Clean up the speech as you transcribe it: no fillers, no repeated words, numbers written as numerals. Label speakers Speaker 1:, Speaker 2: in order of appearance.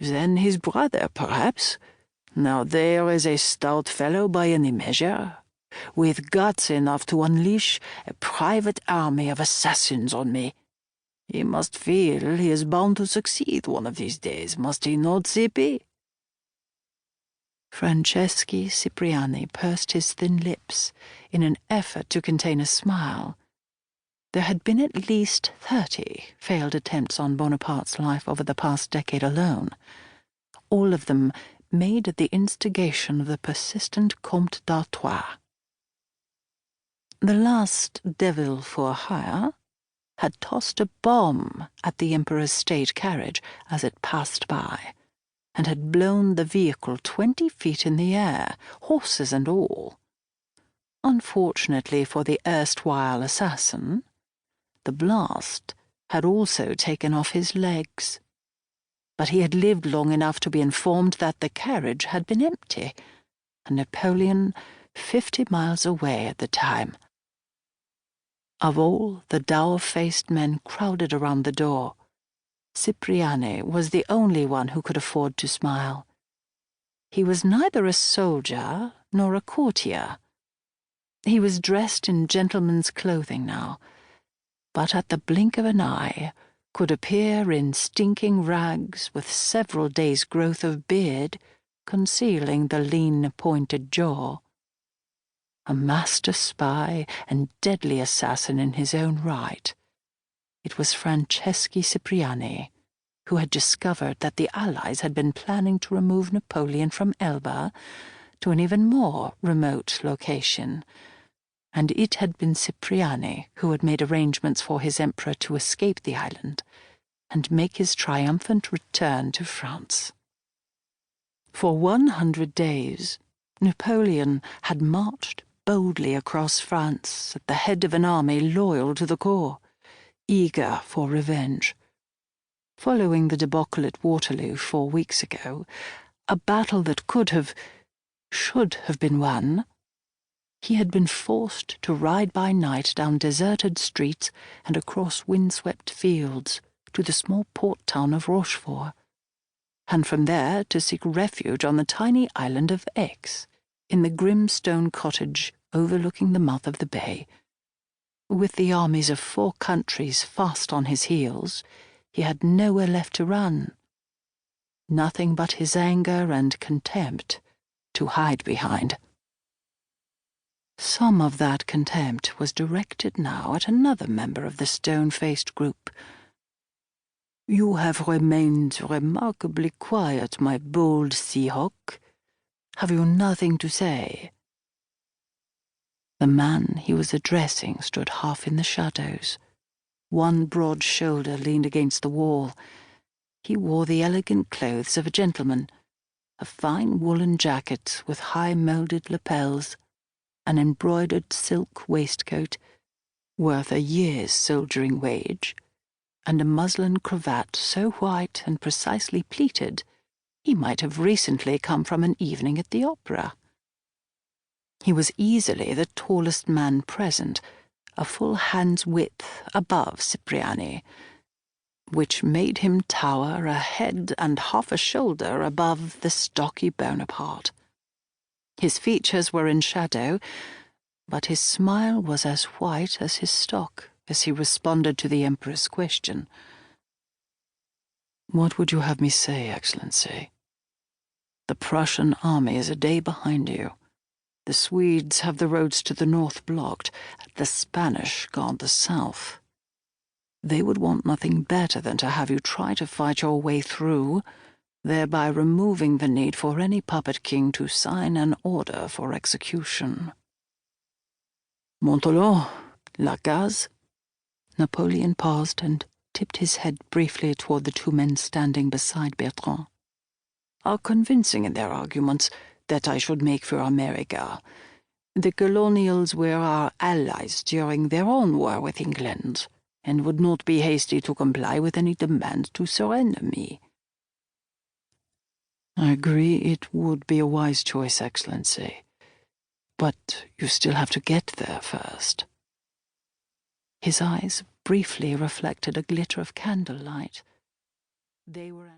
Speaker 1: Then his brother, perhaps. Now there is a stout fellow by any measure, with guts enough to unleash a private army of assassins on me. He must feel he is bound to succeed one of these days, must he not, Cipi?" Franceschi Cipriani pursed his thin lips in an effort to contain a smile. There had been at least 30 failed attempts on Bonaparte's life over the past decade alone, all of them made at the instigation of the persistent Comte d'Artois. The last devil for hire had tossed a bomb at the Emperor's state carriage as it passed by, and had blown the vehicle 20 feet in the air, horses and all. Unfortunately for the erstwhile assassin, the blast had also taken off his legs. But he had lived long enough to be informed that the carriage had been empty, and Napoleon 50 miles away at the time. Of all the dour-faced men crowded around the door, Cipriani was the only one who could afford to smile. He was neither a soldier nor a courtier. He was dressed in gentleman's clothing now, but at the blink of an eye could appear in stinking rags with several days' growth of beard concealing the lean, pointed jaw. A master spy and deadly assassin in his own right, it was Franceschi Cipriani, who had discovered that the Allies had been planning to remove Napoleon from Elba to an even more remote location, and it had been Cipriani who had made arrangements for his emperor to escape the island and make his triumphant return to France. For 100 days, Napoleon had marched boldly across France at the head of an army loyal to the core, eager for revenge. Following the debacle at Waterloo 4 weeks ago, a battle that should have been won, he had been forced to ride by night down deserted streets and across windswept fields to the small port town of Rochefort, and from there to seek refuge on the tiny island of Aix, in the grim stone cottage overlooking the mouth of the bay. With the armies of 4 countries fast on his heels, he had nowhere left to run. Nothing but his anger and contempt to hide behind. Some of that contempt was directed now at another member of the stone-faced group. "You have remained remarkably quiet, my bold Seahawk. Have you nothing to say?" The man he was addressing stood half in the shadows. One broad shoulder leaned against the wall. He wore the elegant clothes of a gentleman, a fine woolen jacket with high moulded lapels, an embroidered silk waistcoat, worth a year's soldiering wage, and a muslin cravat so white and precisely pleated he might have recently come from an evening at the opera. He was easily the tallest man present, a full hand's width above Cipriani, which made him tower a head and half a shoulder above the stocky Bonaparte. His features were in shadow, but his smile was as white as his stock as he responded to the Emperor's question. "What would you have me say, Excellency? The Prussian army is a day behind you. The Swedes have the roads to the north blocked, the Spanish guard the south. They would want nothing better than to have you try to fight your way through, thereby removing the need for any puppet king to sign an order for execution." "Montalon, Lacaze?" Napoleon paused and tipped his head briefly toward the 2 men standing beside Bertrand. "Are convincing in their arguments that I should make for America. The colonials were our allies during their own war with England, and would not be hasty to comply with any demand to surrender me." "I agree it would be a wise choice, Excellency. But you still have to get there first." His eyes briefly reflected a glitter of candlelight. They were